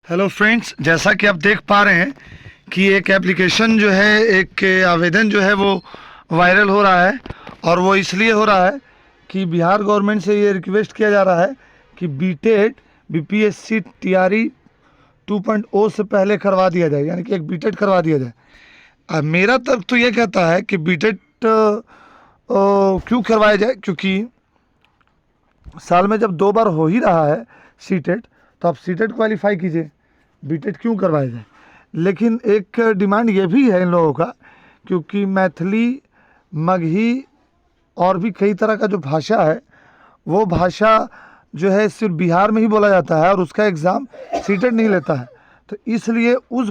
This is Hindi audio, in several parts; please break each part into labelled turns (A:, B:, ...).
A: हेलो फ्रेंड्स, जैसा कि आप देख पा रहे हैं कि एक एप्लीकेशन जो है, एक आवेदन जो है वो वायरल हो रहा है। और वो इसलिए हो रहा है कि बिहार गवर्नमेंट से ये रिक्वेस्ट किया जा रहा है कि बीटेट बीपीएससी टीआरई 2.0 से पहले करवा दिया जाए, यानी कि एक बीटेट करवा दिया जाए। मेरा तर्क तो ये कहता है कि बीटेट क्यों करवाया जाए, क्योंकि साल में जब 2 बार हो ही रहा है सीटेट, तो आप सीटेट क्वालिफाई कीजिए, बीटेट क्यों करवाया जाए। लेकिन एक डिमांड ये भी है इन लोगों का, क्योंकि मैथिली, मगही और भी कई तरह का जो भाषा है, वो भाषा जो है सिर्फ बिहार में ही बोला जाता है और उसका एग्ज़ाम सीटेट नहीं लेता है। तो इसलिए उस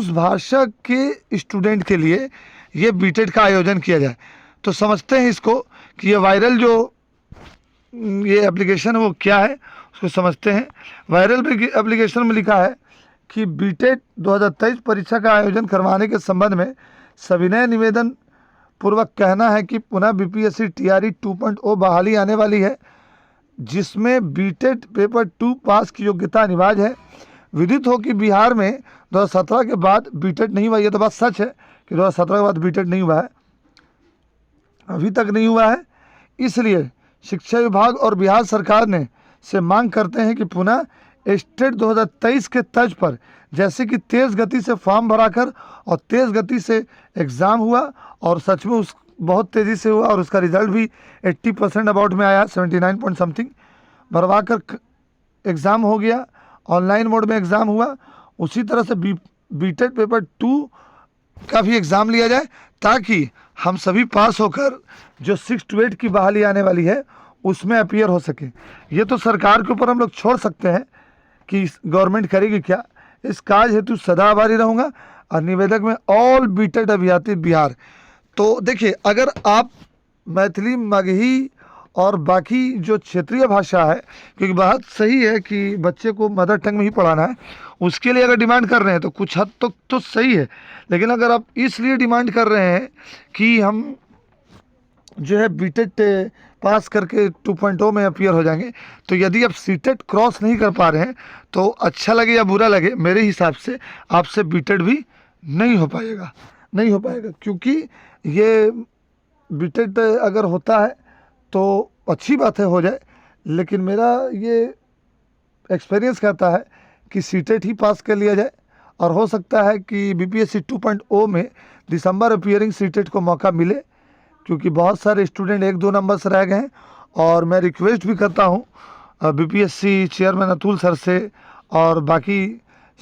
A: भाषा के स्टूडेंट के लिए ये बीटेट का आयोजन किया जाए। तो समझते हैं इसको कि ये वायरल जो ये एप्लीकेशन है वो क्या है, उसको समझते हैं। वायरल एप्लीकेशन में लिखा है कि बीटेट 2023 परीक्षा का आयोजन करवाने के संबंध में सविनय निवेदन पूर्वक कहना है कि पुनः बीपीएससी टीआरई 2.0 बहाली आने वाली है, जिसमें बीटेट पेपर 2 पास की योग्यता अनिवार्य है। विदित हो कि बिहार में 2017 के बाद बीटेट नहीं हुआ। ये तो बात सच है कि 2017 के बाद बीटेट नहीं हुआ है, अभी तक नहीं हुआ है। इसलिए शिक्षा विभाग और बिहार सरकार ने से मांग करते हैं कि पुनः स्टेट 2023 के तर्ज पर, जैसे कि तेज़ गति से फॉर्म भराकर और तेज़ गति से एग्ज़ाम हुआ, और सच में उस बहुत तेज़ी से हुआ और उसका रिज़ल्ट भी 80% अबाउट में आया, 79 पॉइंट समथिंग भरवा कर एग्ज़ाम हो गया, ऑनलाइन मोड में एग्ज़ाम हुआ। उसी तरह से बीटेट पेपर 2 का भी एग्ज़ाम लिया जाए, ताकि हम सभी पास होकर जो 6 to 8 की बहाली आने वाली है उसमें अपीयर हो सके। ये तो सरकार के ऊपर हम लोग छोड़ सकते हैं कि गवर्नमेंट करेगी क्या। इस काज हेतु सदा आभारी रहूँगा। और निवेदक में ऑल बीटेट अभ्यर्थी बिहार। तो देखिए, अगर आप मैथिली, मगही और बाकी जो क्षेत्रीय भाषा है, क्योंकि बात सही है कि बच्चे को मदर टंग में ही पढ़ाना है, उसके लिए अगर डिमांड कर रहे हैं तो कुछ हद तक तो सही है। लेकिन अगर आप इसलिए डिमांड कर रहे हैं कि हम जो है बीटेट पास करके 2.0 में अपीयर हो जाएंगे, तो यदि आप सीटेट क्रॉस नहीं कर पा रहे हैं, तो अच्छा लगे या बुरा लगे, मेरे हिसाब से आपसे बीटेट भी नहीं हो पाएगा, नहीं हो पाएगा। क्योंकि ये बीटेट अगर होता है तो अच्छी बात है, हो जाए। लेकिन मेरा ये एक्सपीरियंस कहता है कि सीटेट ही पास कर लिया जाए, और हो सकता है कि बीपीएससी 2.0 में दिसंबर अपीयरिंग सीटेट को मौका मिले, क्योंकि बहुत सारे स्टूडेंट 1-2 नंबर से रह गए हैं। और मैं रिक्वेस्ट भी करता हूँ बीपीएससी चेयरमैन अतुल सर से और बाकी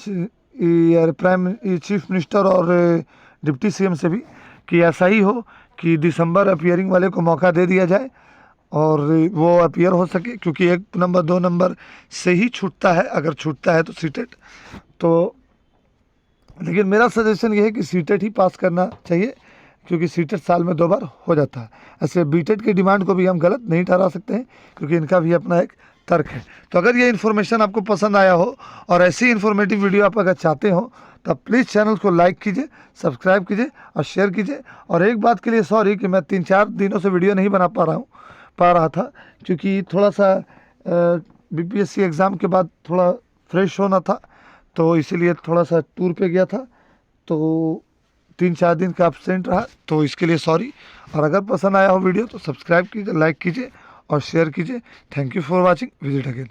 A: प्राइम चीफ मिनिस्टर और डिप्टी सीएम से भी, कि ऐसा ही हो कि दिसंबर अपीयरिंग वाले को मौका दे दिया जाए और वो अपीयर हो सके, क्योंकि 1 नंबर 2 नंबर से ही छूटता है, अगर छूटता है तो सीटेट। तो लेकिन मेरा सजेशन ये है कि सीटेट ही पास करना चाहिए, क्योंकि सीटेट साल में 2 बार हो जाता है। ऐसे बीटेट की डिमांड को भी हम गलत नहीं ठहरा सकते हैं, क्योंकि इनका भी अपना एक तर्क है। तो अगर ये इन्फॉर्मेशन आपको पसंद आया हो और ऐसी इन्फॉर्मेटिव वीडियो आप अगर चाहते हो, तब प्लीज़ चैनल को लाइक कीजिए, सब्सक्राइब कीजिए और शेयर कीजिए। और एक बात के लिए सॉरी कि मैं 3-4 दिनों से वीडियो नहीं बना पा रहा था, क्योंकि थोड़ा सा बीपीएससी एग्ज़ाम के बाद थोड़ा फ्रेश होना था, तो इसीलिए थोड़ा सा टूर पे गया था, तो 3-4 दिन का एब्सेंट रहा, तो इसके लिए सॉरी। और अगर पसंद आया हो वीडियो तो सब्सक्राइब कीजिए, लाइक कीजिए और शेयर कीजिए। Thank you for watching. Visit again.